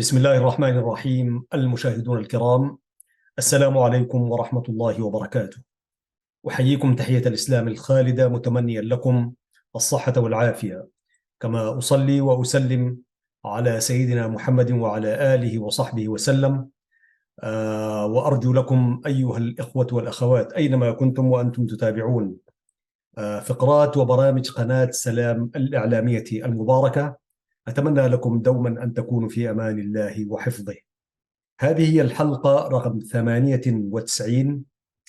بسم الله الرحمن الرحيم. المشاهدون الكرام، السلام عليكم ورحمة الله وبركاته. أحييكم تحية الإسلام الخالدة، متمنيا لكم الصحة والعافية، كما أصلي وأسلم على سيدنا محمد وعلى آله وصحبه وسلم. وأرجو لكم أيها الإخوة والأخوات أينما كنتم وأنتم تتابعون فقرات وبرامج قناة سلام الإعلامية المباركة، أتمنى لكم دوما أن تكونوا في أمان الله وحفظه. هذه هي الحلقة رقم 98،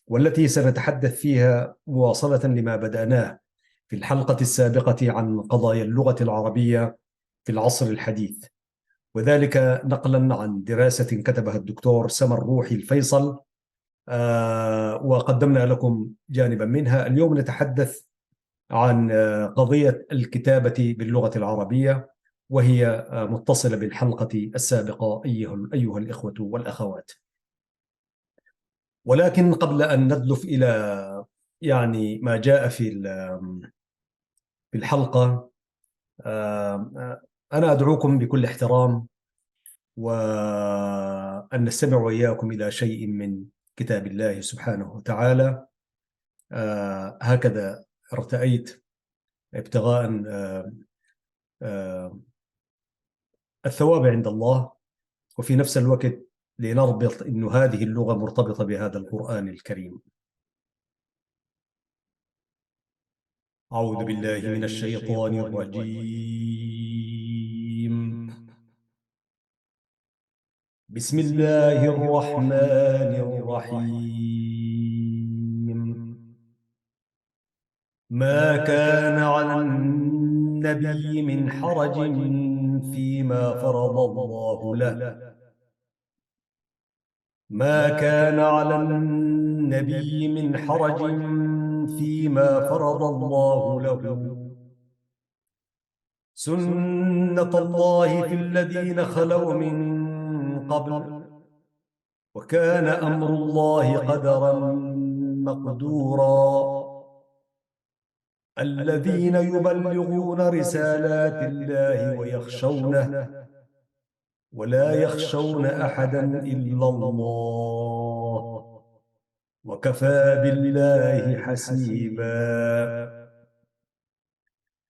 والتي سنتحدث فيها مواصلة لما بدأناه في الحلقة السابقة عن قضايا اللغة العربية في العصر الحديث، وذلك نقلا عن دراسة كتبها الدكتور سمر روحي الفيصل. وقدمنا لكم جانبا منها. اليوم نتحدث عن قضية الكتابة باللغة العربية، وهي متصلة بالحلقة السابقة أيها الإخوة والأخوات. ولكن قبل أن ندلف إلى ما جاء في الحلقة، أنا أدعوكم بكل احترام وأن نستمع وإياكم إلى شيء من كتاب الله سبحانه وتعالى. هكذا ارتأيت ابتغاء الثواب عند الله، وفي نفس الوقت لنربط أن هذه اللغة مرتبطة بهذا القرآن الكريم. أعوذ بالله من الشيطان الرجيم. بسم الله الرحمن الرحيم. ما كان على النبي من حرج فيما فرض الله له. ما كان على النبي من حرج فيما فرض الله له. سنة الله في الذين خلوا من قبل، وكان أمر الله قدرا مقدورا. الذين يبلغون رسالات الله ويخشونه، ولا يخشون أحدا إلا الله، وكفى بالله حسيبا.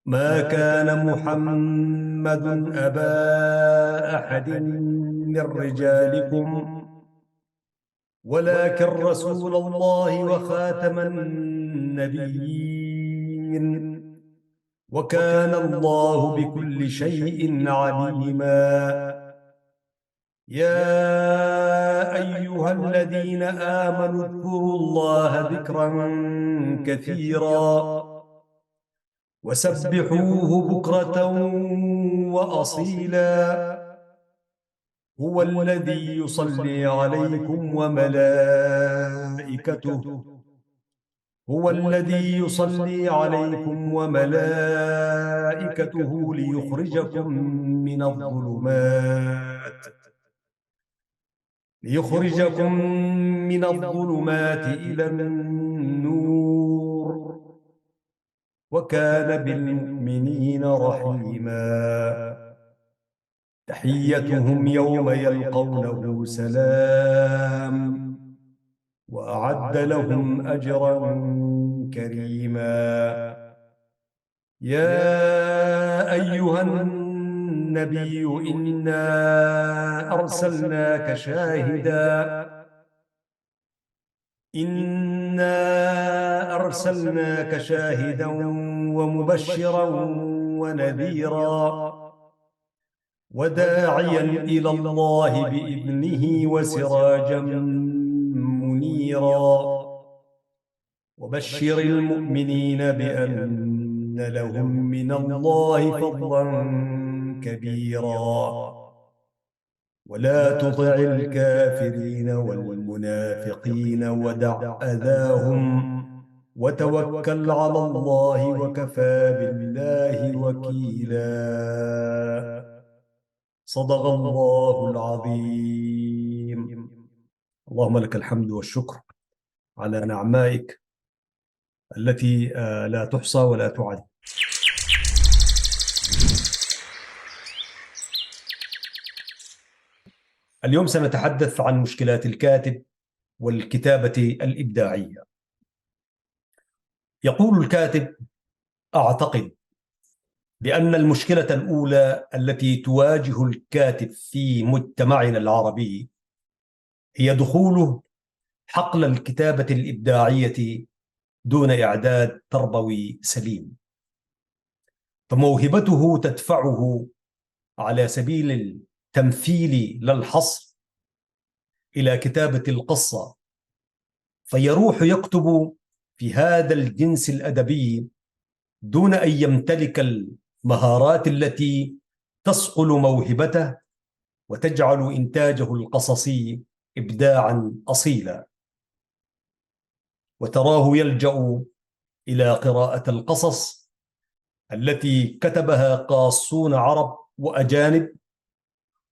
ما كان محمد أبا أحد من رجالكم، ولكن رسول الله وخاتم النبيين، وكان الله بكل شيء عليما. يا أيها الذين آمنوا اذكروا الله ذكرا كثيرا، وسبحوه بكرة وأصيلا. هو الذي يصلي عليكم وملائكته هو الذي يصلي عليكم وملائكته ليخرجكم من الظلمات إلى النور، وكان بالمؤمنين رحيما. تحيتهم يوم يلقونه سلام، وأعد لهم أجرا كريما. يا أيها النبي إنا أرسلناك شاهدا ومبشرا ونذيرا، وداعيا إلى الله بإذنه وسراجا منيرا. وبشر المؤمنين بأن لهم من الله فضلا كبيرا، ولا تطع الكافرين والمنافقين ودع أذاهم، وتوكل على الله وكفى بالله وكيلا. صدق الله العظيم. اللهم لك الحمد والشكر على نعمائك التي لا تحصى ولا تعد. اليوم سنتحدث عن مشكلات الكاتب والكتابة الإبداعية. يقول الكاتب: أعتقد بأن المشكلة الأولى التي تواجه الكاتب في مجتمعنا العربي هي دخوله حقل الكتابة الإبداعية دون إعداد تربوي سليم، فموهبته تدفعه على سبيل التمثيل لا الحصر إلى كتابة القصة، فيروح يكتب في هذا الجنس الأدبي دون أن يمتلك المهارات التي تصقل موهبته وتجعل إنتاجه القصصي إبداعا أصيلا. وتراه يلجأ إلى قراءة القصص التي كتبها قاصون عرب وأجانب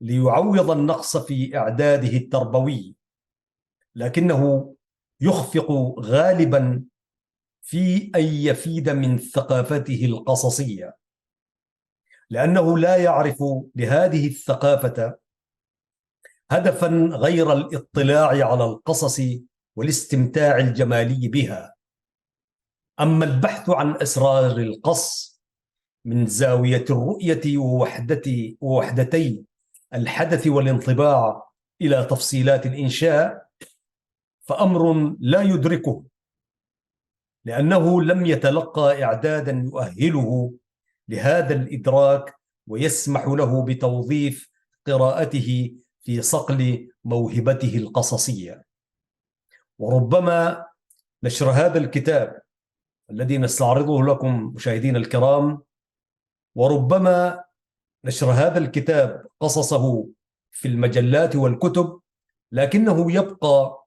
ليعوض النقص في إعداده التربوي، لكنه يخفق غالبا في أن يفيد من ثقافته القصصية، لأنه لا يعرف لهذه الثقافة هدفا غير الاطلاع على القصص والاستمتاع الجمالي بها. أما البحث عن أسرار القص من زاوية الرؤية ووحدتي الحدث والانطباع إلى تفصيلات الإنشاء فأمر لا يدركه، لأنه لم يتلقى إعدادا يؤهله لهذا الإدراك ويسمح له بتوظيف قراءته في صقل موهبته القصصية. وربما نشر هذا الكتاب الذي نستعرضه لكم مشاهدينا الكرام، وربما نشر هذا الكتاب قصصه في المجلات والكتب، لكنه يبقى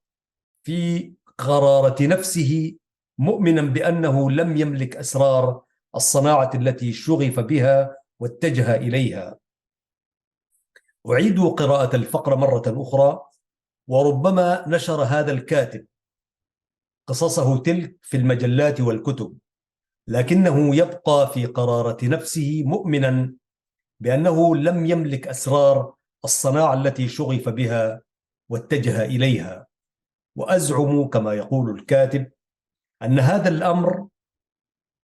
في قرارة نفسه مؤمنا بأنه لم يملك أسرار الصناعة التي شغف بها واتجه إليها. أعيد قراءة الفقرة مرة أخرى: وربما نشر هذا الكاتب قصصه تلك في المجلات والكتب، لكنه يبقى في قرارة نفسه مؤمنا بأنه لم يملك أسرار الصناعة التي شغف بها واتجه إليها. وأزعم كما يقول الكاتب أن هذا الأمر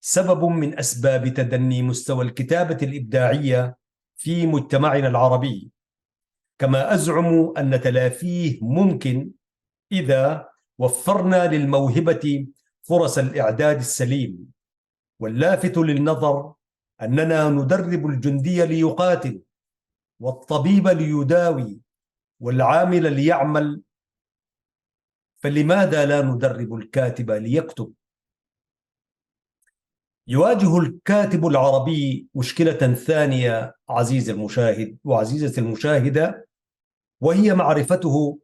سبب من أسباب تدني مستوى الكتابة الإبداعية في مجتمعنا العربي، كما أزعم أن تلافيه ممكن إذا وفرنا للموهبة فرص الإعداد السليم. واللافت للنظر أننا ندرب الجندي ليقاتل، والطبيب ليداوي، والعامل ليعمل، فلماذا لا ندرب الكاتب ليكتب؟ يواجه الكاتب العربي مشكلة ثانية عزيزي المشاهد وعزيزتي المشاهدة، وهي معرفته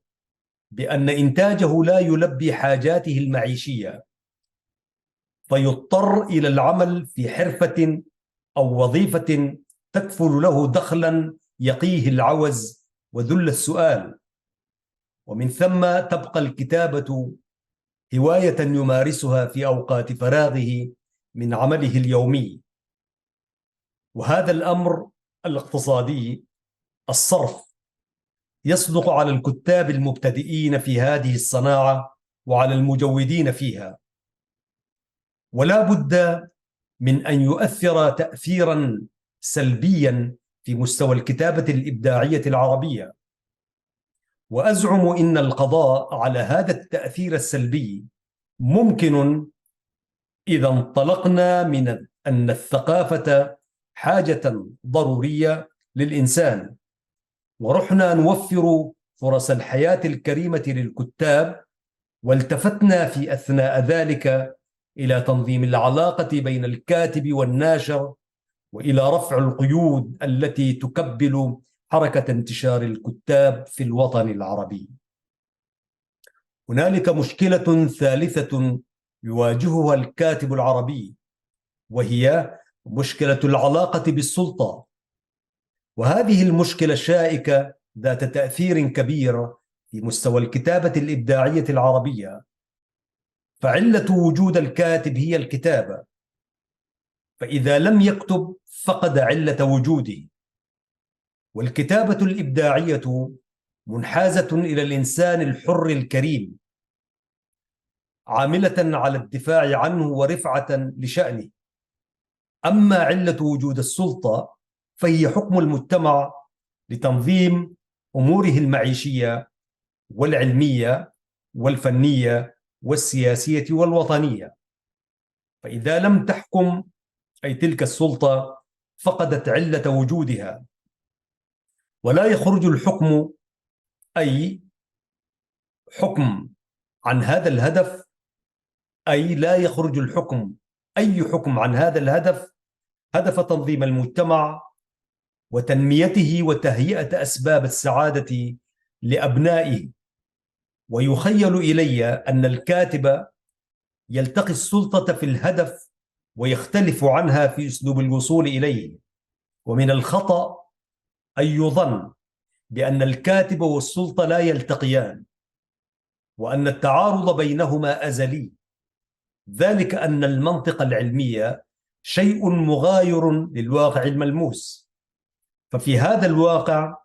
بأن إنتاجه لا يلبي حاجاته المعيشية، فيضطر إلى العمل في حرفة أو وظيفة تكفل له دخلا يقيه العوز وذل السؤال، ومن ثم تبقى الكتابة هواية يمارسها في أوقات فراغه من عمله اليومي. وهذا الأمر الاقتصادي الصرف يصدق على الكتاب المبتدئين في هذه الصناعة وعلى المجودين فيها، ولا بد من أن يؤثر تأثيرا سلبيا في مستوى الكتابة الإبداعية العربية. وأزعم إن القضاء على هذا التأثير السلبي ممكن إذا انطلقنا من أن الثقافة حاجة ضرورية للإنسان، ورحنا نوفر فرص الحياة الكريمة للكتاب، والتفتنا في أثناء ذلك إلى تنظيم العلاقة بين الكاتب والناشر، وإلى رفع القيود التي تكبل حركة انتشار الكتاب في الوطن العربي. هنالك مشكلة ثالثة يواجهها الكاتب العربي، وهي مشكلة العلاقة بالسلطة. وهذه المشكلة شائكة ذات تأثير كبير في مستوى الكتابة الإبداعية العربية، فعلة وجود الكاتب هي الكتابة، فإذا لم يكتب فقد علة وجوده. والكتابة الإبداعية منحازة إلى الإنسان الحر الكريم، عاملة على الدفاع عنه ورفعة لشأنه. أما علة وجود السلطة فهي حكم المجتمع لتنظيم أموره المعيشية والعلمية والفنية والسياسية والوطنية. فإذا لم تحكم أي تلك السلطة فقدت علة وجودها. ولا يخرج الحكم أي حكم عن هذا الهدف، أي لا يخرج الحكم أي حكم عن هذا الهدف، هدف تنظيم المجتمع وتنميته وتهيئة أسباب السعادة لأبنائه. ويخيل إلي أن الكاتب يلتقي السلطة في الهدف ويختلف عنها في أسلوب الوصول إليه. ومن الخطأ أن يظن بأن الكاتب والسلطة لا يلتقيان، وأن التعارض بينهما أزلي. ذلك أن المنطق العلمية شيء مغاير للواقع الملموس. ففي هذا الواقع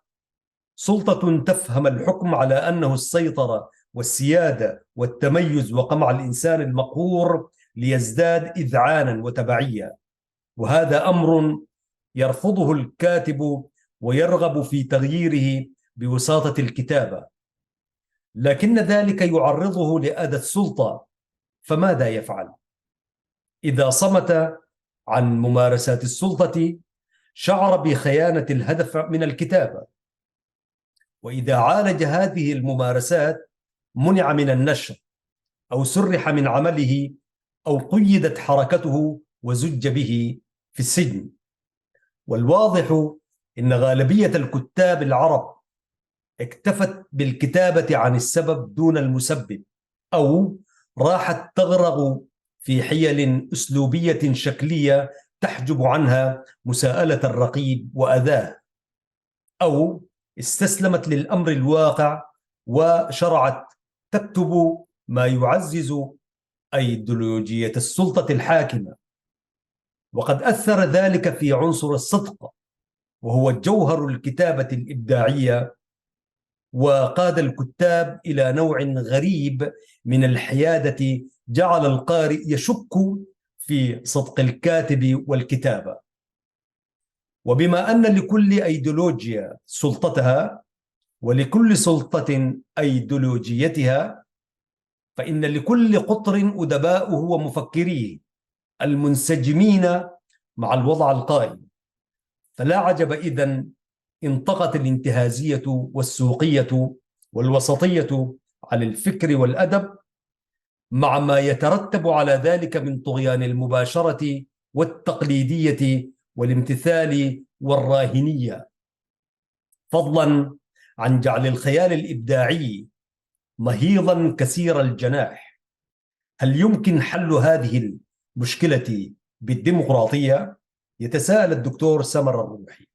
سلطة تفهم الحكم على أنه السيطرة والسيادة والتميز وقمع الإنسان المقهور ليزداد إذعانا وتبعية، وهذا أمر يرفضه الكاتب ويرغب في تغييره بوساطة الكتابة، لكن ذلك يعرضه لأذى السلطة. فماذا يفعل؟ إذا صمت عن ممارسات السلطة شعر بخيانة الهدف من الكتابة، وإذا عالج هذه الممارسات منع من النشر أو سرح من عمله أو قيدت حركته وزج به في السجن. والواضح إن غالبية الكتاب العرب اكتفت بالكتابة عن السبب دون المسبب، أو راحت تغرغ في حيل أسلوبية شكلية تحجب عنها مساءلة الرقيب وأذاه، أو استسلمت للأمر الواقع وشرعت تكتب ما يعزز أيديولوجية السلطة الحاكمة. وقد أثر ذلك في عنصر الصدق، وهو جوهر الكتابة الإبداعية، وقاد الكتاب إلى نوع غريب من الحيادة جعل القارئ يشك في صدق الكاتب والكتابة. وبما أن لكل أيديولوجيا سلطتها ولكل سلطة أيديولوجيتها، فإن لكل قطر أدباؤه ومفكريه المنسجمين مع الوضع القائم. فلا عجب إذن إن طغت الانتهازية والسوقية والوسطية على الفكر والأدب، مع ما يترتب على ذلك من طغيان المباشرة والتقليدية والامتثال والراهنية، فضلا عن جعل الخيال الإبداعي مهيضا كثير الجناح. هل يمكن حل هذه المشكلة بالديمقراطية؟ يتساءل الدكتور سمر الروحي،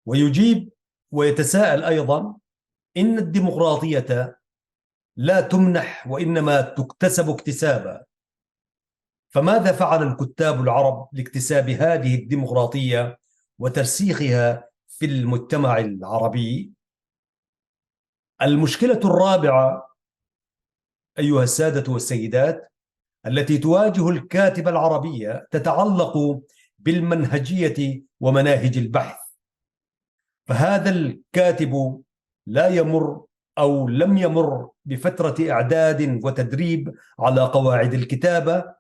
ويجيب ويتساءل أيضا: إن الديمقراطية لا تمنح وإنما تكتسب اكتسابا. فماذا فعل الكتاب العرب لاكتساب هذه الديمقراطية وترسيخها في المجتمع العربي؟ المشكلة الرابعة أيها السادة والسيدات التي تواجه الكاتب العربي تتعلق بالمنهجية ومناهج البحث. فهذا الكاتب لا يمر أو لم يمر بفترة إعداد وتدريب على قواعد الكتابة،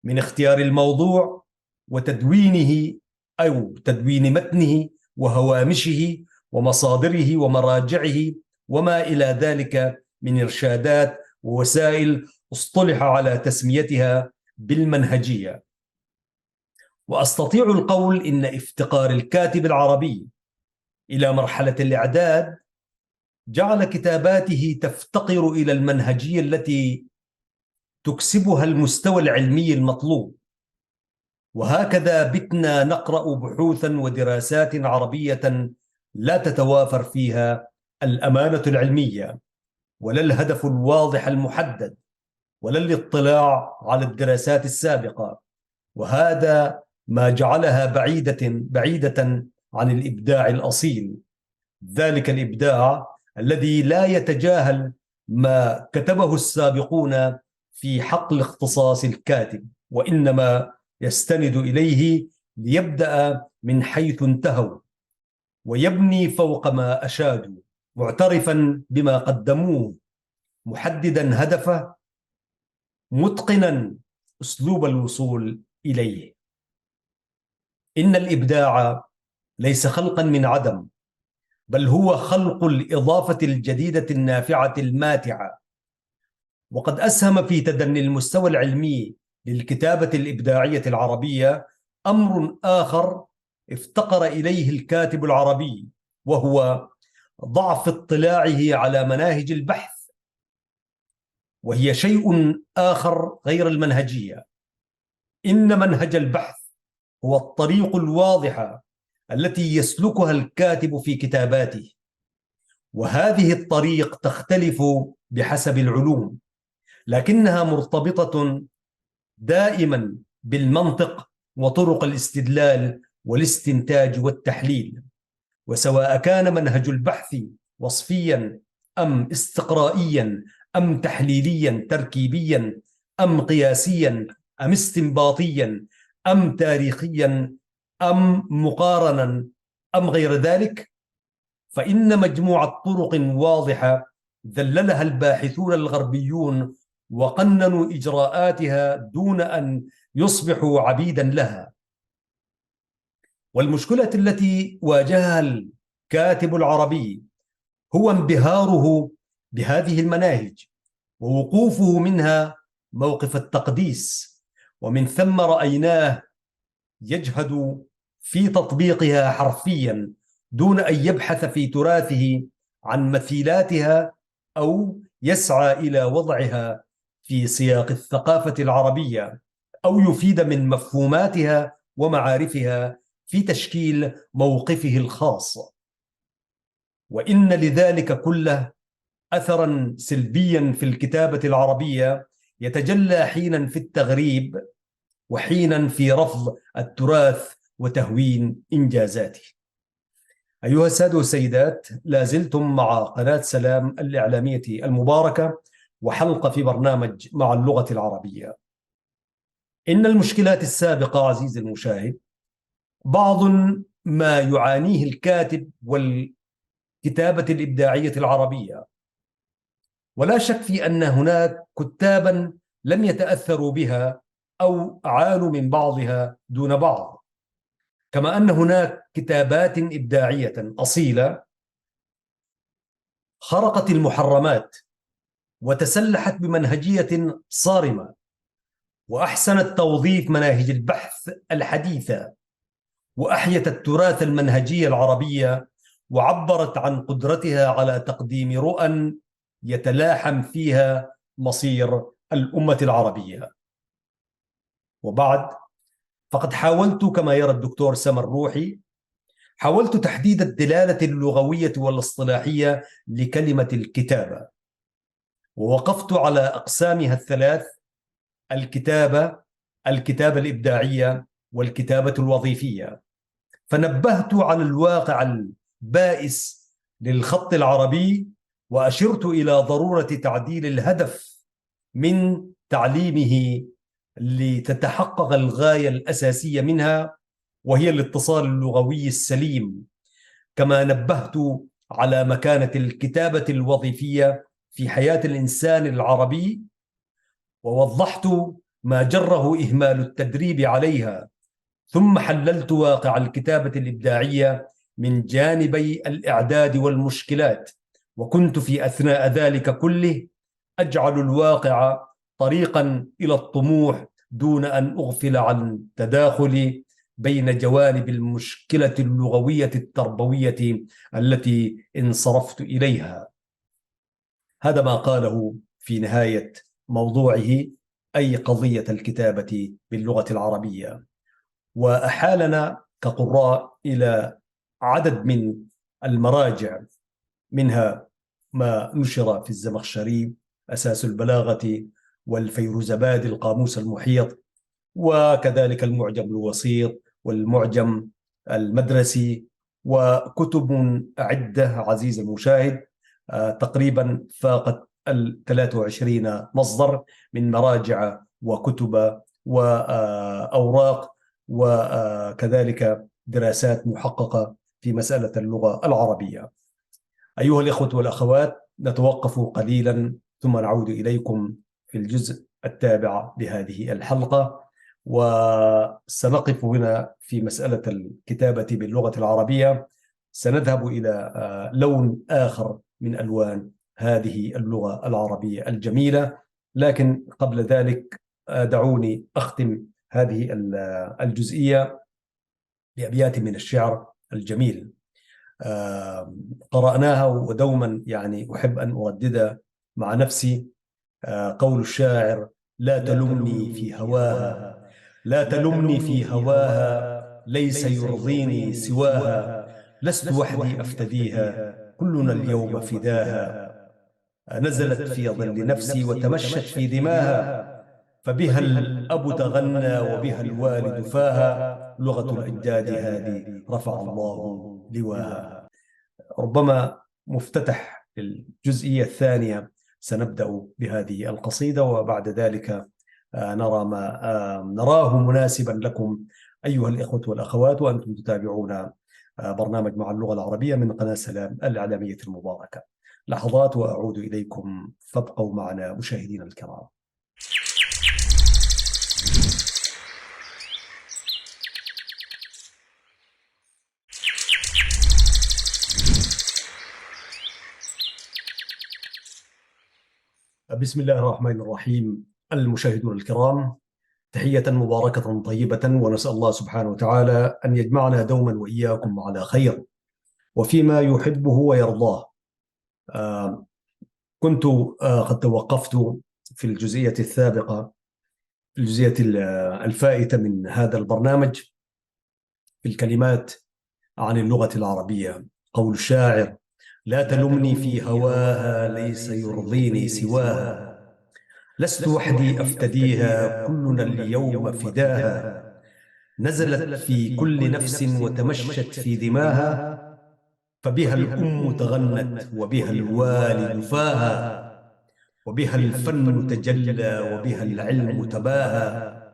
من اختيار الموضوع وتدوينه أو تدوين متنه وهوامشه ومصادره ومراجعه وما إلى ذلك من إرشادات ووسائل اصطلح على تسميتها بالمنهجية. وأستطيع القول إن افتقار الكاتب العربي إلى مرحلة الإعداد جعل كتاباته تفتقر إلى المنهجية التي تكسبها المستوى العلمي المطلوب. وهكذا بتنا نقرأ بحوثا ودراسات عربية لا تتوافر فيها الأمانة العلمية ولا الهدف الواضح المحدد ولا الاطلاع على الدراسات السابقة، وهذا ما جعلها بعيدة عن الإبداع الأصيل. ذلك الإبداع الذي لا يتجاهل ما كتبه السابقون في حقل اختصاص الكاتب، وإنما يستند إليه ليبدأ من حيث انتهوا ويبني فوق ما أشادوا، معترفا بما قدموه، محددا هدفه، متقنا أسلوب الوصول إليه. إن الإبداع ليس خلقا من عدم، بل هو خلق الإضافة الجديدة النافعة الماتعة. وقد أسهم في تدني المستوى العلمي للكتابة الإبداعية العربية أمر آخر افتقر إليه الكاتب العربي، وهو ضعف اطلاعه على مناهج البحث، وهي شيء آخر غير المنهجية. إن منهج البحث هو الطريق الواضحة التي يسلكها الكاتب في كتاباته، وهذه الطريق تختلف بحسب العلوم، لكنها مرتبطة دائما بالمنطق وطرق الاستدلال والاستنتاج والتحليل. وسواء كان منهج البحث وصفيا أم استقرائيا أم تحليليا تركيبيا أم قياسيا أم استنباطيا أم تاريخيا أم مقارنا أم غير ذلك، فإن مجموعة طرق واضحة ذللها الباحثون الغربيون وقننوا إجراءاتها دون أن يصبحوا عبيدا لها. والمشكلة التي واجهها الكاتب العربي هو انبهاره بهذه المناهج ووقوفه منها موقف التقديس، ومن ثم رأيناه يجهد في تطبيقها حرفيا دون أن يبحث في تراثه عن مثيلاتها أو يسعى إلى وضعها في سياق الثقافة العربية، أو يفيد من مفهوماتها ومعارفها في تشكيل موقفه الخاص. وإن لذلك كله أثرا سلبيا في الكتابة العربية يتجلى حينا في التغريب وحينا في رفض التراث وتهوين إنجازاته. أيها السادة والسيدات، لا زلتم مع قناة سلام الإعلامية المباركة وحلقة في برنامج مع اللغة العربية. إن المشكلات السابقة عزيزي المشاهد بعض ما يعانيه الكاتب والكتابة الإبداعية العربية، ولا شك في أن هناك كتابا لم يتأثروا بها أو عانوا من بعضها دون بعض، كما أن هناك كتابات إبداعية أصيلة خرقت المحرمات وتسلحت بمنهجية صارمة وأحسنت توظيف مناهج البحث الحديثة وأحيت التراث المنهجي العربية وعبرت عن قدرتها على تقديم رؤى يتلاحم فيها مصير الأمة العربية. وبعد فقد حاولت كما يرى الدكتور سمر روحي حاولت تحديد الدلالة اللغوية والاصطلاحية لكلمة الكتابة، ووقفت على أقسامها الثلاث: الكتابة، الكتابة الإبداعية، والكتابة الوظيفية. فنبهت على الواقع البائس للخط العربي، وأشرت إلى ضرورة تعديل الهدف من تعليمه لتتحقق الغاية الأساسية منها، وهي الاتصال اللغوي السليم. كما نبهت على مكانة الكتابة الوظيفية في حياة الإنسان العربي، ووضحت ما جره إهمال التدريب عليها، ثم حللت واقع الكتابة الإبداعية من جانبي الإعداد والمشكلات، وكنت في أثناء ذلك كله أجعل الواقع طريقا إلى الطموح دون أن أغفل عن تداخل بين جوانب المشكلة اللغوية التربوية التي انصرفت إليها. هذا ما قاله في نهاية موضوعه، أي قضية الكتابة باللغة العربية. وأحالنا كقراء إلى عدد من المراجع، منها ما نشر في الزمخشري أساس البلاغة، والفيروزبادي القاموس المحيط، وكذلك المعجم الوسيط والمعجم المدرسي، وكتب عدة عزيز المشاهد. تقريبا فاقت 23 مصدر من مراجع وكتب وأوراق وكذلك دراسات محققة في مسألة اللغة العربية. أيها الإخوة والأخوات، نتوقف قليلا ثم نعود إليكم في الجزء التابع لهذه الحلقة، وسنقف هنا في مسألة الكتابة باللغة العربية. سنذهب إلى لون آخر من ألوان هذه اللغة العربية الجميلة، لكن قبل ذلك دعوني أختم هذه الجزئية بأبيات من الشعر الجميل قرأناها ودوما يعني أحب أن أردد مع نفسي. قول الشاعر: لا تلمني في هواها، لا تلمني في هواها، ليس يرضيني سواها، لست وحدي أفتديها، كلنا اليوم فداها، نزلت في ظل نفسي وتمشت في دماها، فبها الأب تغنى وبها الوالد فاها، لغة الأجداد هذه رفع الله لواها. ربما مفتتح الجزئية الثانية سنبدأ بهذه القصيدة، وبعد ذلك نرى ما نراه مناسبا لكم أيها الإخوة والأخوات، وأنتم تتابعون برنامج مع اللغة العربية من قناة سلام الإعلامية المباركة. لحظات وأعود إليكم، فابقوا معنا مشاهدينا الكرام. بسم الله الرحمن الرحيم. المشاهدون الكرام، تحية مباركة طيبة، ونسأل الله سبحانه وتعالى أن يجمعنا دوما وإياكم على خير وفيما يحبه ويرضاه. كنت قد توقفت في الجزئية السابقة، في الجزئية الفائتة من هذا البرنامج، في الكلمات عن اللغة العربية. قول الشاعر: لا تلمني في هواها، ليس يرضيني سواها، لست وحدي أفتديها، كلنا اليوم فداها، نزلت في كل نفس وتمشت في دماها، فبها الأم تغنت وبها الوالد فاها، وبها الفن تجلى وبها العلم تباها،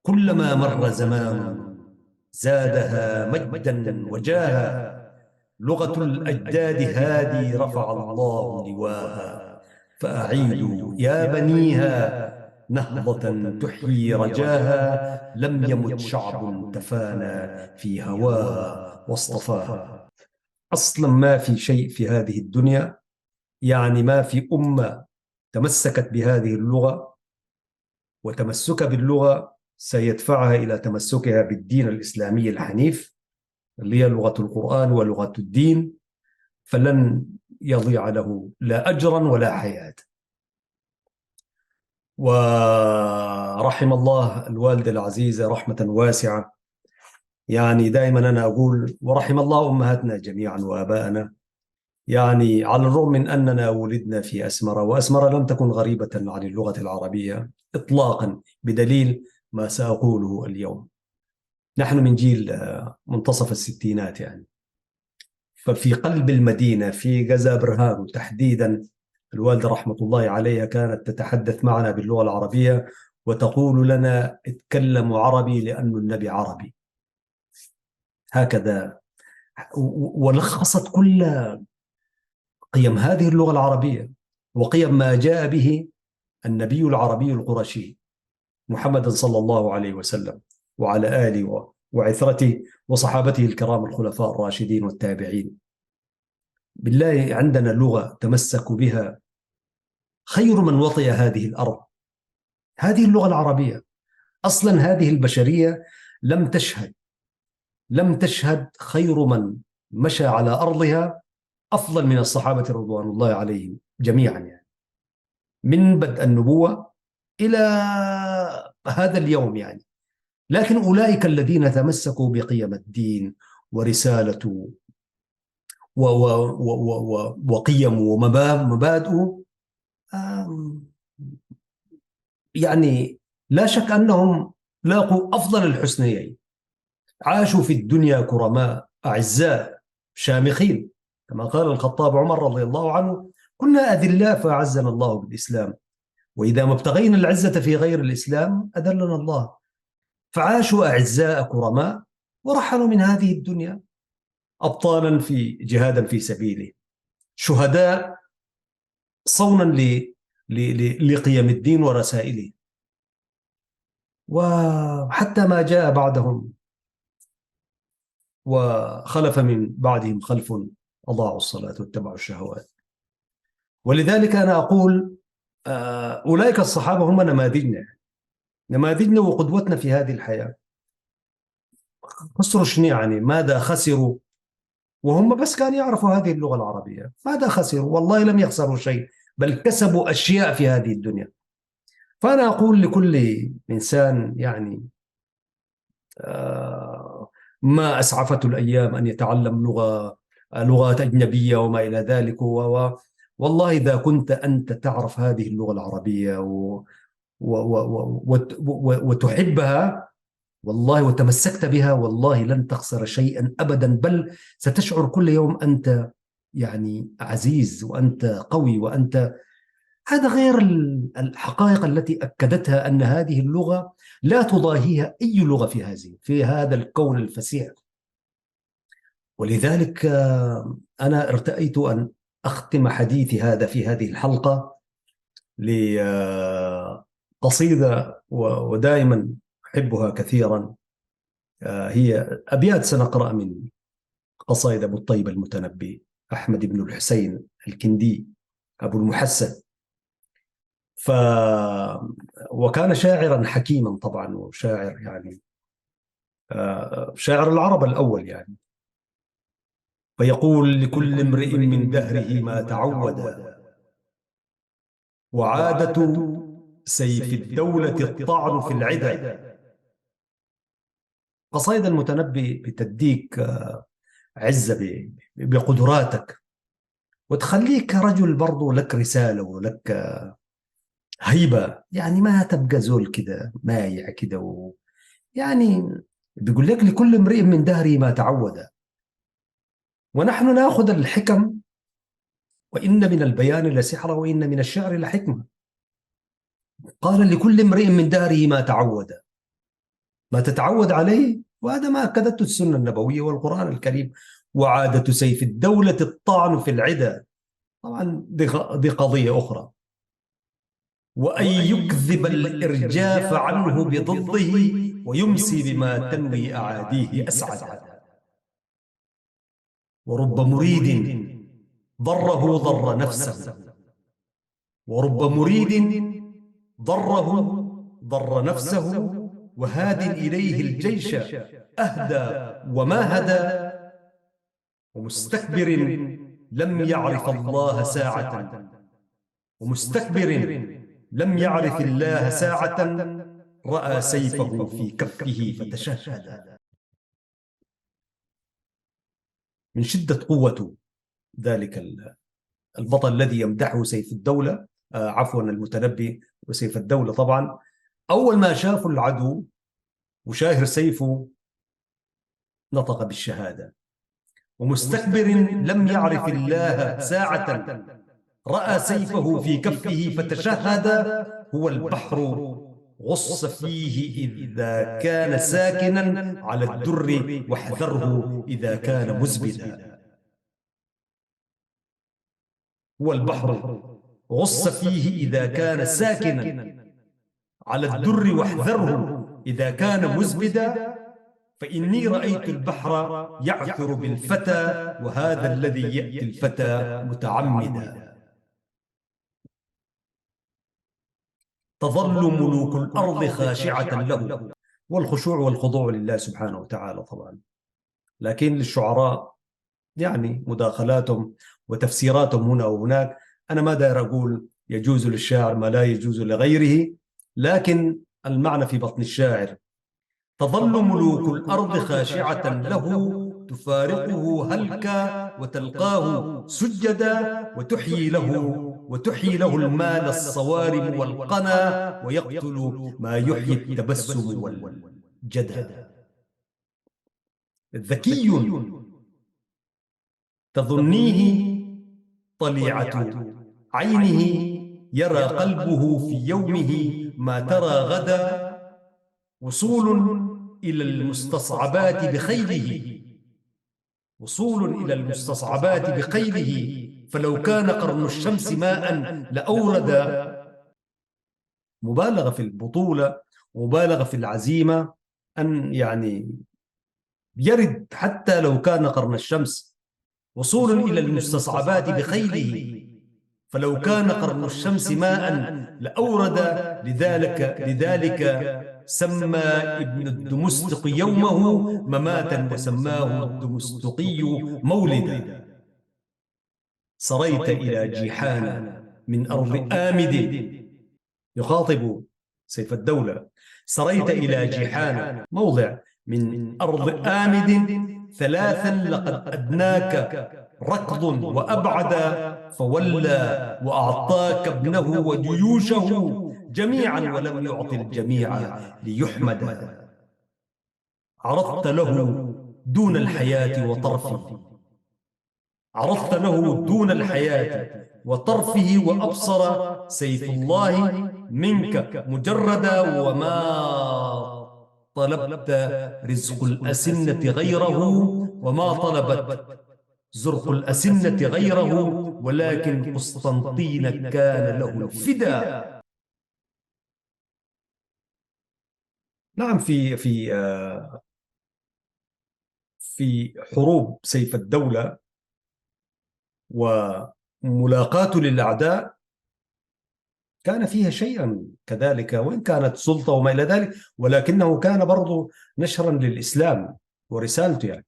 كلما مر زمان زادها مجدا وجاها، لغة الأجداد هذه رفع الله لواها، فأعيدوا يا بنيها نهضة تحيي رجاها، لم يمت شعب تفانى في هواها واصطفاها. أصلا ما في شيء في هذه الدنيا، يعني ما في أمة تمسكت بهذه اللغة، وتمسك باللغة سيدفعها إلى تمسكها بالدين الإسلامي الحنيف، اللي هي لغة القرآن ولغة الدين، فلن يضيع له لا أجرا ولا حياة. ورحم الله الوالدة العزيزة رحمة واسعة. يعني دائما أنا أقول ورحم الله أمهاتنا جميعا وآباءنا، يعني على الرغم من أننا ولدنا في أسمرة، وأسمرة لم تكن غريبة عن اللغة العربية إطلاقا، بدليل ما سأقوله اليوم. نحن من جيل منتصف الستينات يعني، ففي قلب المدينة في جزا برهان تحديدا، الوالدة رحمة الله عليها كانت تتحدث معنا باللغة العربية وتقول لنا: اتكلموا عربي لأن النبي عربي. هكذا ولخصت كل قيم هذه اللغة العربية وقيم ما جاء به النبي العربي القرشي محمد صلى الله عليه وسلم، وعلى آله وعثرته وصحابته الكرام الخلفاء الراشدين والتابعين. بالله عندنا لغة تمسك بها خير من وطئ هذه الأرض، هذه اللغة العربية. أصلا هذه البشرية لم تشهد خير من مشى على أرضها أفضل من الصحابة رضوان الله عليهم جميعا، يعني من بدء النبوة إلى هذا اليوم يعني. لكن أولئك الذين تمسكوا بقيم الدين ورسالته وقيم ومبادئه، يعني لا شك أنهم لاقوا أفضل الحسنيين، عاشوا في الدنيا كرماء أعزاء شامخين، كما قال الخطاب عمر رضي الله عنه: كنا أذلاء فأعزنا الله بالإسلام، وإذا ما ابتغينا العزة في غير الإسلام أذلنا الله. فعاشوا أعزاء كرماء، ورحلوا من هذه الدنيا أبطالا في جهادا في سبيله، شهداء صونا لقيم الدين ورسائله. وحتى ما جاء بعدهم وخلف من بعدهم خلف أضاعوا الصلاة واتبعوا الشهوات. ولذلك أنا أقول أولئك الصحابة هم نماذجنا وقدوتنا في هذه الحياة. خسروا شنو يعني؟ ماذا خسروا؟ وهم بس كانوا يعرفوا هذه اللغة العربية. ماذا خسروا؟ والله لم يخسروا شيء، بل كسبوا أشياء في هذه الدنيا. فأنا أقول لكل إنسان يعني ما أسعفته الأيام أن يتعلم لغات أجنبية وما إلى ذلك. والله إذا كنت أنت تعرف هذه اللغة العربية وتحبها والله وتمسكت بها، والله لن تخسر شيئا أبدا، بل ستشعر كل يوم أنت يعني عزيز وأنت قوي وأنت. هذا غير الحقائق التي أكدتها أن هذه اللغة لا تضاهيها أي لغة في هذا الكون الفسيح. ولذلك أنا ارتأيت أن أختم حديثي هذا في هذه الحلقة لقصيدة ودائما أحبها كثيرا. هي أبيات سنقرأ من قصائد أبو الطيب المتنبي أحمد بن الحسين الكندي أبو المحسن. وكان شاعرا حكيما طبعا، وشاعر يعني شاعر العرب الأول يعني. فيقول: لكل امرئ من دهره ما تعود، وعادة سيف الدولة الطعن في العدا. قصائد المتنبي بتديك عزة بقدراتك، وتخليك رجل برضو لك رسالة ولك هيبة. يعني ما تبقى زول كده مايع كده يعني بيقول لك: لكل امرئ من دهره ما تعود. ونحن ناخذ الحكم: وإن من البيان لسحرا وإن من الشعر لحكمة. قال: لكل امرئ من دهره ما تعود، ما تتعود عليه. وهذا ما أكدته السنة النبوية والقرآن الكريم. وعادة سيف الدولة الطعن في العدا. طبعا دي قضية أخرى. وأن يكذب الإرجاف عنه بضده، ويمسي بما تنوي أعاديه أسعد. ورب مريد ضره ضر نفسه، ورب مريد ضره ضر نفسه، وهاد إليه الجيش أهدى وما هدى. ومستكبر لم يعرف الله ساعة، ومستكبر لم يعرف الله ساعة، رأى سيفه في كفه فتشهد. من شدة قوته ذلك البطل الذي يمدحه سيف الدولة، عفوا المتنبي وسيف الدولة طبعا، أول ما شافوا العدو وشاهر سيفه نطق بالشهادة. ومستكبر لم يعرف الله ساعة، رأى سيفه في كفه فتشهد. هو البحر غص فيه إذا كان ساكنا على الدر، واحذره إذا كان مزبدا. هو البحر غص فيه إذا كان ساكنا على الدر، واحذره إذا كان مزبدا. فإني رأيت البحر يعثر بالفتى، وهذا الذي يأتي الفتى متعمدا. تظل ملوك الأرض خاشعة له. والخشوع والخضوع لله سبحانه وتعالى طبعا. لكن للشعراء يعني مداخلاتهم وتفسيراتهم هنا وهناك. أنا ما داير أقول يجوز للشاعر ما لا يجوز لغيره، لكن المعنى في بطن الشاعر: تظل ملوك الأرض خاشعة له، تفارقه هلكا وتلقاه سجدا. وتحيي له المال الصوارم والقنا، ويقتل ما يحيي التبسم والجدى. ذكي تظنيه طليعة عينه، يرى قلبه في يومه ما ترى غدا، وصول إلى المستصعبات بخيله، وصول إلى المستصعبات بخيله، فلو كان قرن الشمس ماء لأورد. مبالغة في البطولة، مبالغة في العزيمة، أن يعني يرد حتى لو كان قرن الشمس، وصول إلى المستصعبات بخيله، فلو كان قرن الشمس ماء لأورد. لذلك سمى ابن الدمستق يومه مماتا، وسماه الدمستقي مولدا. سريت إلى جيحان من أرض آمد، يخاطب سيف الدولة. سريت إلى جيحان موضع من أرض آمد، ثلاثا لقد أدناك ركض وأبعد، فولى وأعطاك ابنه وجيوشه جميعا، ولم يعط الجميع ليحمد. عرضت له دون الحياة وطرفه، عرضت له دون الحياة وطرفه، وأبصر سيف الله منك مجردا، وما طلبت رزق الأسنة غيره، وما طلبت زرق الأسنة غيره، ولكن قسطنطين كان له الفدا. نعم، في حروب سيف الدولة وملاقاته للأعداء كان فيها شيئا كذلك، وإن كانت سلطة وما إلى ذلك، ولكنه كان برضو نشرا للإسلام ورسالته يعني.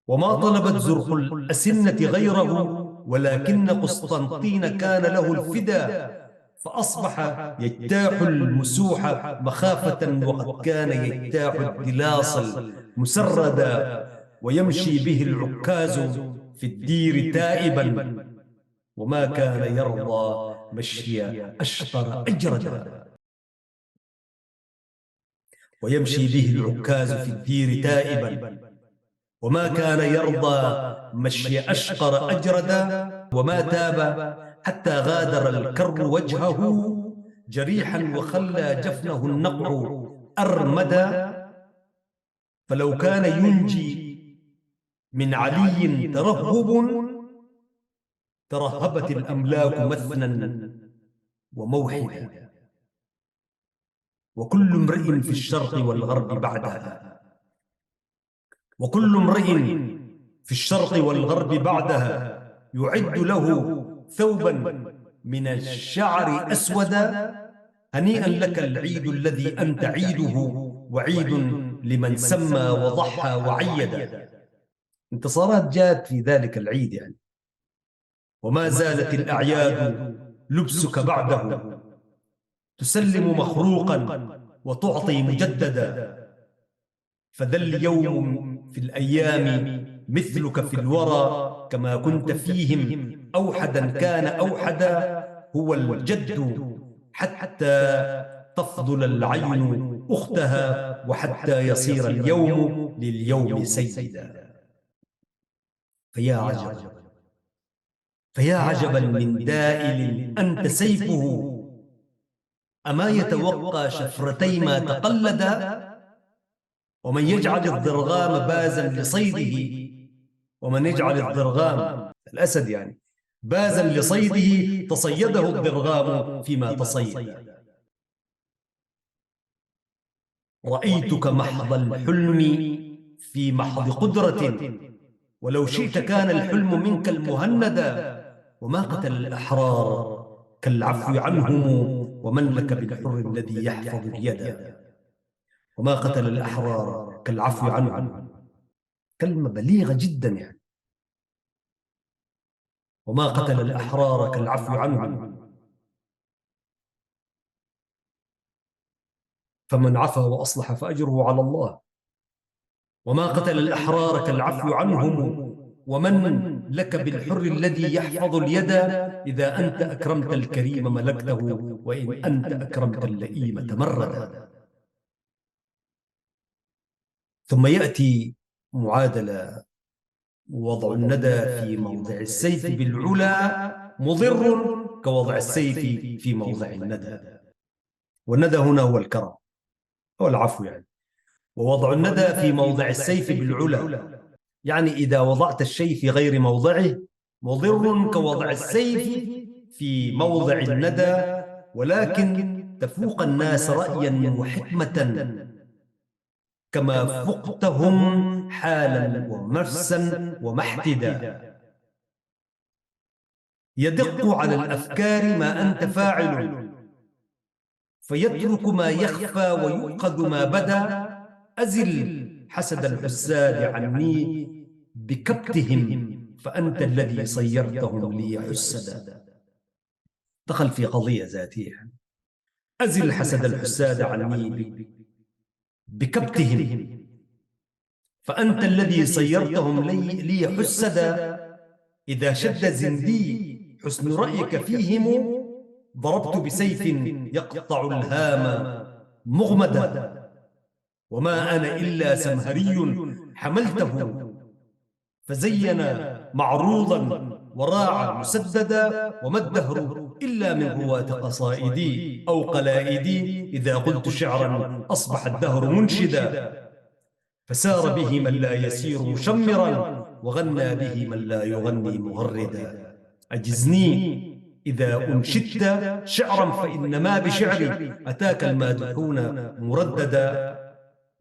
وما طلبت زرق الأسنة غيره، ولكن قسطنطين كان له الفدا، فأصبح يجتاح المسوح مخافة، وقد كان يجتاح الدلاص المسردا، ويمشي به العكاز في الدير تائبا، وما كان يرضى مشي أشقر أجردا. ويمشي به العكاز في الدير تائبا، وما كان يرضى مشي أشقر أجردا، وما تاب حتى غادر الكر وجهه جريحا، وخلى جفنه النقع أرمدا. فلو كان ينجي من علي ترهبت الأملاك مثنا وموحدا، وكل امرئ في الشرق والغرب بعدها، وكل امرئ في الشرق والغرب بعدها يعد له ثوبا من الشعر أسودا. هنيئا لك العيد الذي أنت عيده، وعيد لمن سمى وضحى وعيد. انتصارات جاءت في ذلك العيد يعني. وما زالت الأعياد لبسك بعده، تسلم مخروقا وتعطي مجددا، فذا اليوم في الأيام مثلك في الورى، كما كنت فيهم أوحدا كان أوحدا، هو الجد حتى تفضل العين أختها، وحتى يصير اليوم لليوم سيدا. فيا عجبا من دائل أنت سيفه، أما يتوقى شفرتي ما تقلدا. ومن يجعل الضرغام بازا لصيده، ومن يجعل الضرغام الأسد يعني بازا لصيده، تصيده الضرغام فيما تصيد. رأيتك محض الحلم في محض قدرة، ولو شئت كان الحلم منك المهندا. وما قتل الأحرار كالعفو عنهم، ومن لك بالحر الذي يحفظ اليد. وما قتل الأحرار كالعفو عنهم، كلمة بليغة جدا يعني. وما قتل الأحرار كالعفو عنهم، فمن عفا وأصلح فأجره على الله. وما قتل الأحرار كالعفو عنهم، ومن لك بالحر الذي يحفظ اليد. إذا أنت أكرمت الكريم ملكته، وإن أنت أكرمت اللئيم تمردا. ثم يأتي معادلة ووضع الندى في موضع السيف بالعلا مضر كوضع السيف في موضع الندى. والندى هنا هو الكرم، هو العفو يعني. ووضع الندى في موضع السيف بالعلا، يعني إذا وضعت الشيء في غير موضعه مضر كوضع السيف في موضع الندى، ولكن تفوق الناس رأيا وحكمة كما فقتهم حالا ومرسا ومحتدا. يدق على الأفكار ما أنت فاعل، فيترك ما يخفى ويؤخذ ما بدا. أزل حسد الحساد عني بكبتهم، فأنت الذي صيرتهم لي حسدا. دخل في قضية ذاتية. أزل حسد الحساد عني بكبتهم، فأنت الذي صيرتهم لي حسدا. إذا شد زندي حسن رأيك فيهم، ضربت بسيف يقطع الهام مغمدا. وما أنا إلا سمهري حملته، فزين معروضا وراعى مسددا. وما الدهر إلا من رواة قصائدي أو قلائدي، إذا قلت شعرا أصبح الدهر منشدا. فسار به من لا يسير مشمرا، وغنى به من لا يغني مغردا. أجزني إذا أنشدت شعرا، فإنما بشعري أتاك المادحون مرددا.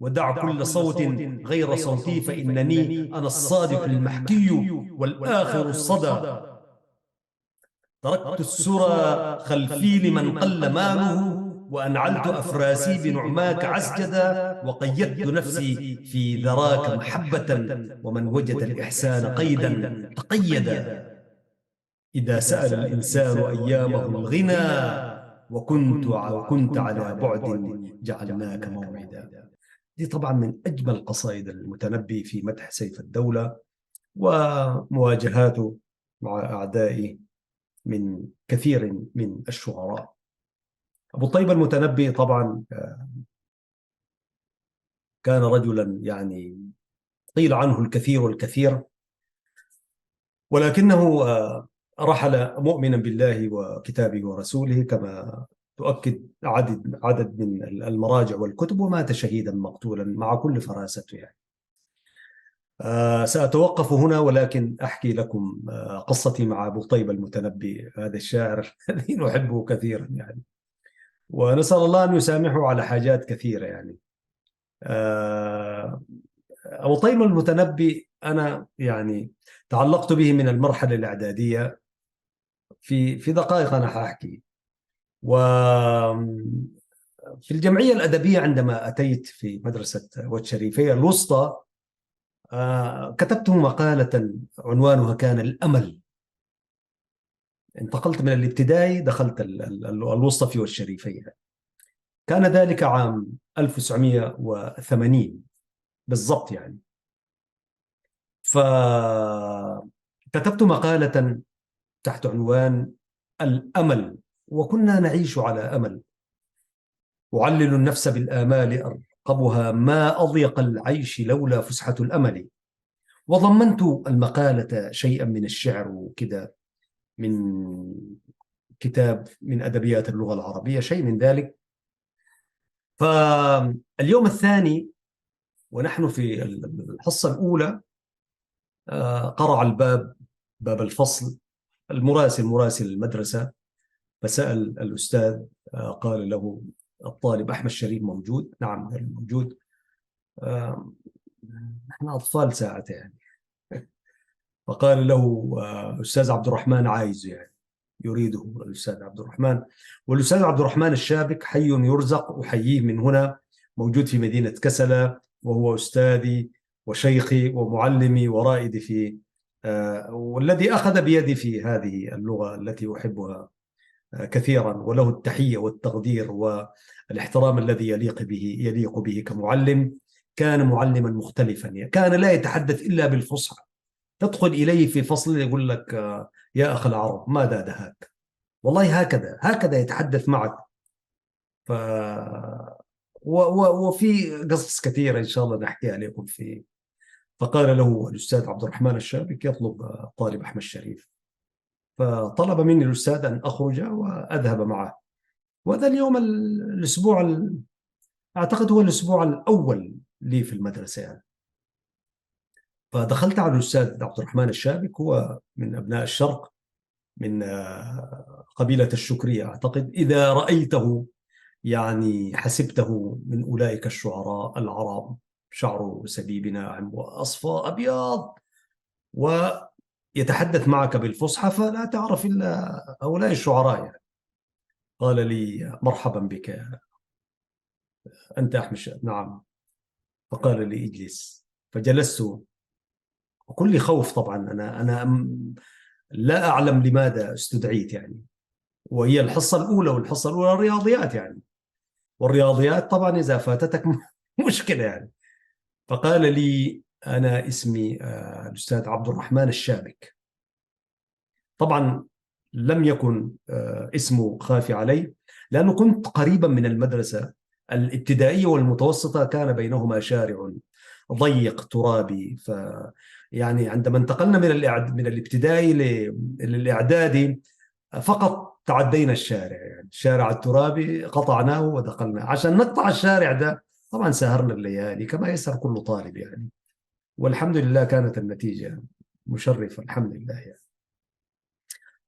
ودع كل صوت غير صوتي، فإنني أنا الصادق المحكي والآخر الصدى. تركت السرى خلفي لمن قل ماله، وأنعلت أفراسي بنعماك عسجدا. وقيدت نفسي في ذراك محبة، ومن وجد الإحسان قيدا تقيدا. إذا سأل الإنسان أيامه الغنى، وكنت على بعد جعلناك موعدا. دي طبعا من أجمل قصائد المتنبي في مدح سيف الدولة ومواجهاته مع أعدائه من كثير من الشعراء. أبو طيب المتنبي طبعا كان رجلا يعني قيل عنه الكثير والكثير، ولكنه رحل مؤمنا بالله وكتابه ورسوله، كما تؤكد عدد من المراجع والكتب، ومات شهيدا مقتولا مع كل فراسته يعني. سأتوقف هنا، ولكن أحكي لكم قصتي مع أبو طيب المتنبي، هذا الشاعر الذي نحبه كثيرا يعني، ونسأل الله أن يسامحه على حاجات كثيرة يعني. أبو طيب المتنبي أنا يعني تعلقت به من المرحلة الإعدادية. في دقائق أنا حأحكي. وفي الجمعية الأدبية عندما أتيت في مدرسة والشريفية الوسطى، كتبت مقالة عنوانها كان الأمل. انتقلت من الابتدائي، دخلت الوسطى في والشريفية. كان ذلك عام 1980 بالضبط يعني. فكتبت مقالة تحت عنوان الأمل. وكنا نعيش على أمل، أعلل النفس بالآمال أرقبها، ما أضيق العيش لولا فسحة الأمل. وضمنت المقالة شيئا من الشعر وكذا، من كتاب من أدبيات اللغة العربية، شيء من ذلك. فاليوم الثاني ونحن في الحصة الأولى، قرع الباب، باب الفصل، مراسل المدرسة، فسأل الأستاذ، قال له الطالب أحمد شريف موجود؟ نعم موجود. نحن أطفال ساعة يعني. فقال له أستاذ عبد الرحمن عايز يعني، يريده الأستاذ عبد الرحمن. والأستاذ عبد الرحمن الشابك حي يرزق، أحييه من هنا، موجود في مدينة كسلة، وهو أستاذي وشيخي ومعلمي ورائدي في والذي أخذ بيدي في هذه اللغة التي أحبها كثيرا، وله التحية والتقدير والاحترام الذي يليق به كمعلم. كان معلما مختلفا يعني، كان لا يتحدث إلا بالفصحى. تدخل إليه في فصل يقول لك يا أخ العرب ماذا دهاك، والله هكذا يتحدث معك. ف وفي قصص كثيرة إن شاء الله نحكيها لكم فقال له الأستاذ عبد الرحمن الشابك يطلب طالب أحمد شريف. فطلب مني الأستاذ أن أخرج وأذهب معه. وهذا اليوم الأسبوع أعتقد هو الأسبوع الأول لي في المدرسة يعني. فدخلت على الأستاذ عبد الرحمن الشابك، هو من أبناء الشرق، من قبيلة الشكرية أعتقد. إذا رأيته يعني حسبته من أولئك الشعراء العرب، شعره سبيب ناعم وأصفى أبيض، ويتحدث معك بالفصحى فلا تعرف إلا هؤلاء الشعراء يعني. قال لي مرحبا بك، أنت أحمد نعم. فقال لي اجلس. فجلست وكل خوف طبعا. أنا لا أعلم لماذا استدعيت يعني، وهي الحصة الأولى، والحصة الأولى الرياضيات يعني، والرياضيات طبعا إذا فاتتك مشكلة يعني. فقال لي أنا اسمي الأستاذ عبد الرحمن الشابك. طبعا لم يكن اسمه خافي علي، لأنه كنت قريبا من المدرسة الابتدائية والمتوسطة، كان بينهما شارع ضيق ترابي. يعني عندما انتقلنا من الابتدائي للإعدادي فقط تعدينا الشارع، يعني الشارع الترابي قطعناه ودخلنا. عشان نقطع الشارع ده طبعا سهرنا الليالي كما يسهر كل طالب يعني. والحمد لله كانت النتيجة مشرفة الحمد لله يعني.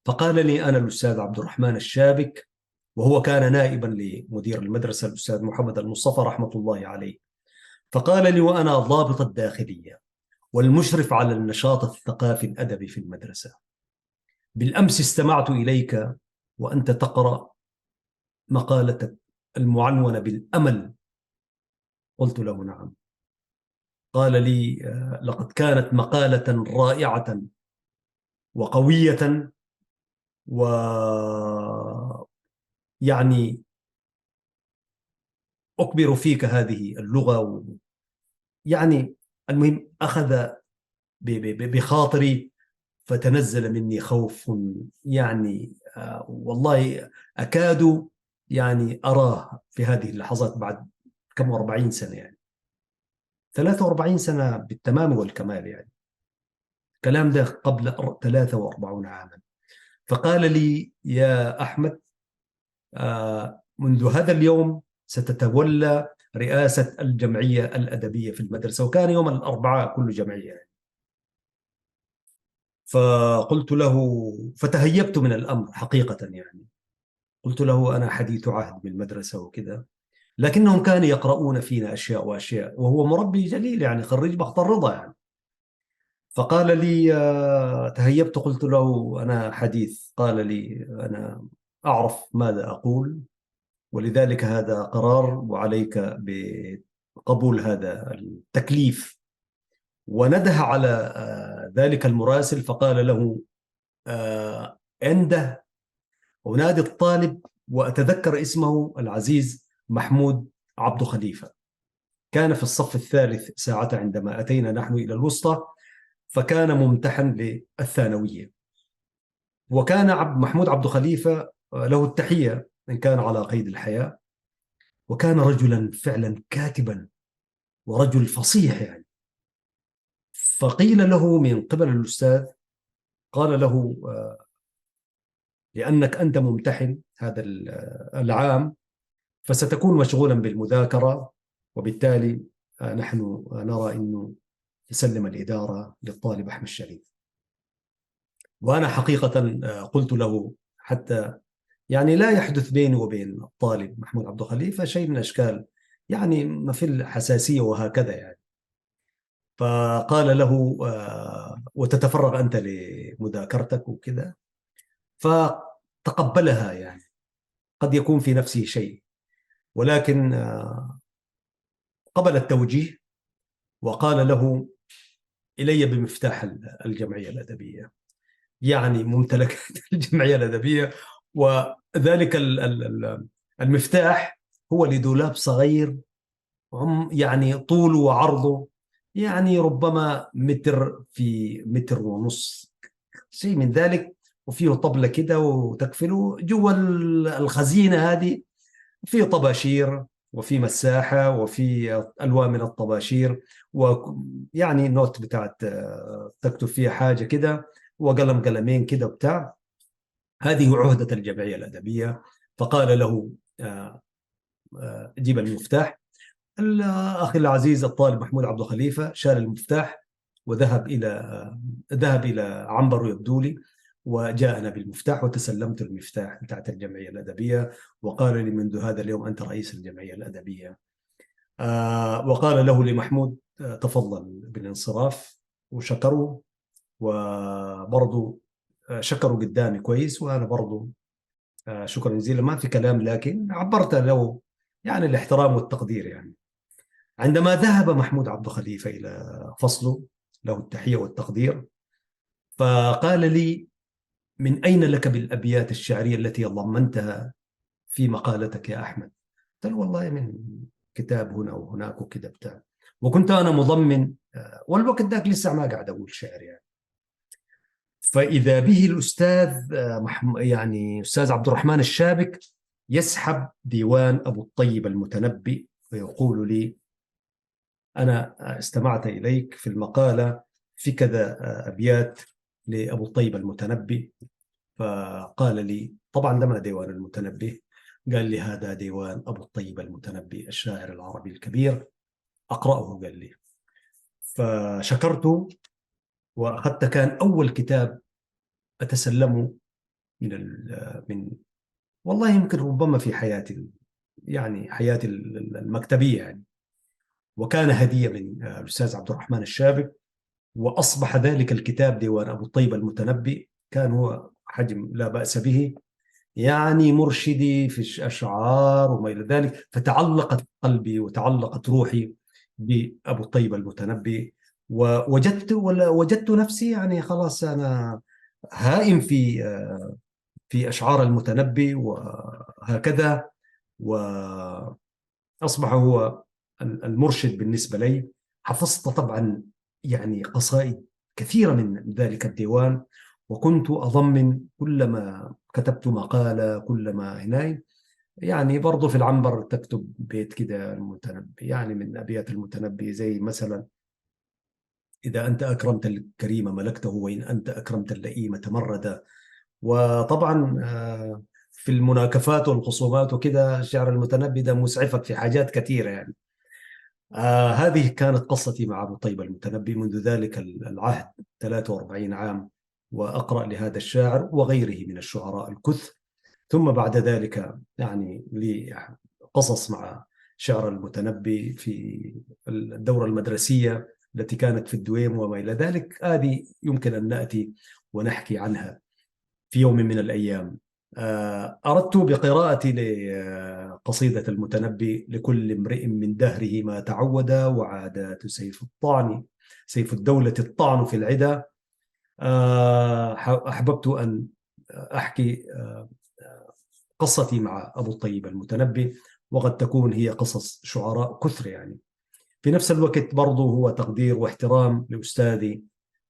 فقال لي أنا الأستاذ عبد الرحمن الشابك، وهو كان نائبا لمدير المدرسة الأستاذ محمد المصطفى رحمة الله عليه. فقال لي وأنا ضابط الداخلية والمشرف على النشاط الثقافي الأدبي في المدرسة، بالأمس استمعت إليك وأنت تقرأ مقالتك المعنونة بالأمل. قلت له نعم. قال لي لقد كانت مقالة رائعة وقوية، ويعني أكبر فيك هذه اللغة يعني. المهم أخذ بخاطري، فتنزل مني خوف يعني والله أكاد يعني أراه في هذه اللحظات بعد كم 40 سنة يعني، 43 سنة بالتمام والكمال يعني. الكلام ده قبل 43 عاما. فقال لي يا أحمد منذ هذا اليوم ستتولى رئاسة الجمعية الأدبية في المدرسة، وكان يوم الأربعاء كل جمعية يعني. فقلت له، فتهيبت من الأمر حقيقة يعني. قلت له أنا حديث عهد بالمدرسة وكذا، لكنهم كانوا يقرؤون فينا أشياء وأشياء، وهو مربي جليل يعني خريج بخت الرضا يعني. فقال لي تهيبت. قلت له أنا حديث. قال لي أنا أعرف ماذا أقول، ولذلك هذا قرار وعليك بقبول هذا التكليف. ونده على ذلك المراسل فقال له عنده، ونادي الطالب وأتذكر اسمه العزيز محمود عبد خليفة، كان في الصف الثالث ساعة عندما أتينا نحن إلى الوسطى، فكان ممتحن للثانوية. وكان محمود عبد خليفة له التحية إن كان على قيد الحياة، وكان رجلا فعلا كاتبا ورجل فصيح يعني. فقيل له من قبل الأستاذ، قال له لأنك أنت ممتحن هذا العام فستكون مشغولا بالمذاكرة، وبالتالي نحن نرى أنه تسلم الإدارة للطالب أحمد شريف. وأنا حقيقة قلت له حتى يعني لا يحدث بيني وبين الطالب محمود عبد الخليفة شيء من أشكال يعني ما في الحساسية وهكذا يعني. فقال له وتتفرغ أنت لمذاكرتك وكذا. فتقبلها يعني، قد يكون في نفسه شيء، ولكن قبل التوجيه. وقال له إلي بمفتاح الجمعية الأدبية، يعني ممتلكات الجمعية الأدبية. وذلك المفتاح هو لدولاب صغير، يعني طوله وعرضه يعني ربما متر في متر ونص، شيء من ذلك. وفيه طبلة كده وتكفله جوا الخزينة هذه، فيه طباشير وفي مساحة وفي ألوان من الطباشير، ويعني نوت بتاعت تكتب فيها حاجة كده، وقلم قلمين كده بتاع. هذه عهدة الجمعية الأدبية. فقال له آه، جيب المفتاح. الأخ العزيز الطالب محمود عبد الخليفة شال المفتاح وذهب إلى عنبر يبدو لي، وجاءنا بالمفتاح، وتسلمت المفتاح بتاعت الجمعية الأدبية. وقال لي منذ هذا اليوم أنت رئيس الجمعية الأدبية. وقال له لمحمود تفضل بالانصراف، وشكره. وبرضه شكروا قدامي كويس، وأنا برضه شكرا جزيلا، ما في كلام، لكن عبرت له يعني الاحترام والتقدير يعني. عندما ذهب محمود عبد الخليفة إلى فصله، له التحية والتقدير، فقال لي من أين لك بالأبيات الشعرية التي ضمنتها في مقالتك يا أحمد؟ قلت له والله من كتاب هنا وهناك وكذا بتاع. وكنت أنا مضمن والوقت ذاك لسه ما قاعد أقول شعر يعني. فإذا به الأستاذ يعني أستاذ عبد الرحمن الشابك يسحب ديوان أبو الطيب المتنبي ويقول لي أنا استمعت إليك في المقالة في كذا أبيات لأبو الطيب المتنبي. فقال لي طبعا ده ما ديوان المتنبي، قال لي هذا ديوان أبو الطيب المتنبي الشاعر العربي الكبير، أقرأه قال لي. فشكرته وأخذت، كان أول كتاب أتسلمه من والله يمكن ربما في حياتي، يعني حياتي المكتبية يعني. وكان هدية من الأستاذ عبد الرحمن الشابك. وأصبح ذلك الكتاب ديوان أبو الطيب المتنبي كان هو حجم لا بأس به، يعني مرشدي في الأشعار وما إلى ذلك. فتعلقت قلبي وتعلقت روحي بأبو الطيب المتنبي. ووجدت نفسي يعني خلاص أنا هائم في أشعار المتنبي وهكذا. وأصبح هو المرشد بالنسبة لي. حفظت طبعا يعني قصائد كثيرة من ذلك الديوان، وكنت أضمن كلما كتبت مقالة، كلما هناي يعني. برضو في العنبر تكتب بيت كده المتنبي، يعني من أبيات المتنبي زي مثلا إذا أنت أكرمت الكريم ملكته، وإن أنت أكرمت اللئيم تمردا. وطبعا في المناكفات والخصومات وكده شعر المتنبي ده مسعفك في حاجات كثيرة يعني. هذه كانت قصتي مع أبو طيب المتنبي منذ ذلك العهد 43 عام، وأقرأ لهذا الشاعر وغيره من الشعراء الكث. ثم بعد ذلك يعني لي قصص مع شعر المتنبي في الدورة المدرسية التي كانت في الدويم وما إلى ذلك. هذه يمكن أن نأتي ونحكي عنها في يوم من الأيام. أردت بقراءتي لقصيدة المتنبي لكل امرئ من دهره ما تعود، وعادات سيف الطعن سيف الدولة الطعن في العدا. أحببت أن أحكي قصتي مع أبو الطيب المتنبي، وقد تكون هي قصص شعراء كثر يعني. في نفس الوقت برضو هو تقدير واحترام لأستاذي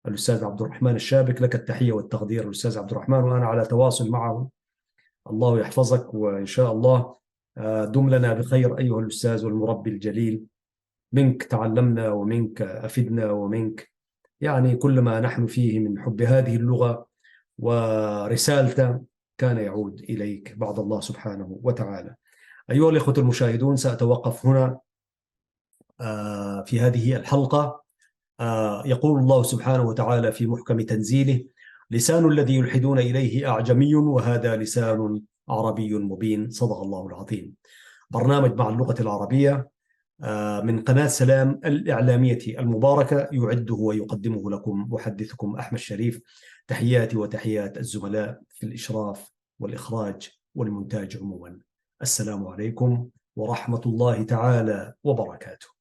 الأستاذ عبد الرحمن الشابك. لك التحية والتقدير الأستاذ عبد الرحمن، وأنا على تواصل معه. الله يحفظك، وإن شاء الله دم لنا بخير أيها الأستاذ والمربي الجليل. منك تعلمنا ومنك أفدنا، ومنك يعني كل ما نحن فيه من حب هذه اللغة ورسالته كان يعود إليك بعد الله سبحانه وتعالى. أيها الإخوة المشاهدون، سأتوقف هنا في هذه الحلقة. يقول الله سبحانه وتعالى في محكم تنزيله: لسان الذي يلحدون إليه أعجمي وهذا لسان عربي مبين. صدق الله العظيم. برنامج مع اللغة العربية من قناة سلام الإعلامية المباركة، يعده ويقدمه لكم محدثكم أحمد شريف. تحياتي وتحيات الزملاء في الإشراف والإخراج والمونتاج عموما. السلام عليكم ورحمة الله تعالى وبركاته.